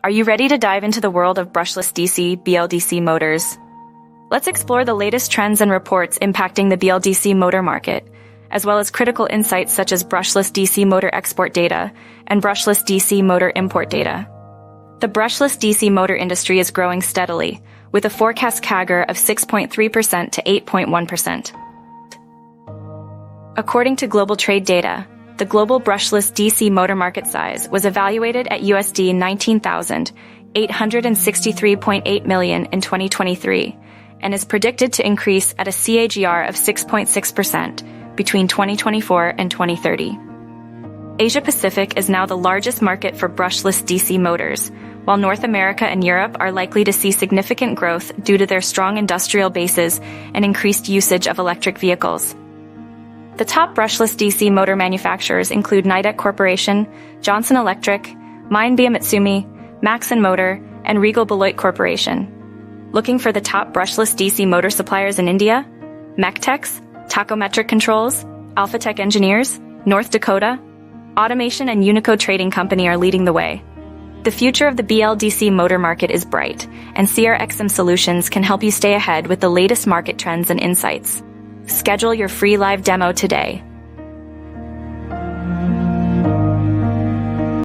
Are you ready to dive into the world of brushless DC, BLDC motors? Let's explore the latest trends and reports impacting the BLDC motor market, as well as critical insights such as brushless DC motor export data and brushless DC motor import data. The brushless DC motor industry is growing steadily, with a forecast CAGR of 6.3% to 8.1%. According to global trade data, the global brushless DC motor market size was evaluated at USD 19,863.8 million in 2023 and is predicted to increase at a CAGR of 6.6% between 2024 and 2030. Asia-Pacific is now the largest market for brushless DC motors, while North America and Europe are likely to see significant growth due to their strong industrial bases and increased usage of electric vehicles. The top brushless DC motor manufacturers include Nidec Corporation, Johnson Electric, Minebea Mitsumi, Maxon Motor, and Regal Beloit Corporation. Looking for the top brushless DC motor suppliers in India? Mectex, Tachometric Controls, Alphatech Engineers, North Dakota, Automation and Unico Trading Company are leading the way. The future of the BLDC motor market is bright, and Seair Exim Solutions can help you stay ahead with the latest market trends and insights. Schedule your free live demo today.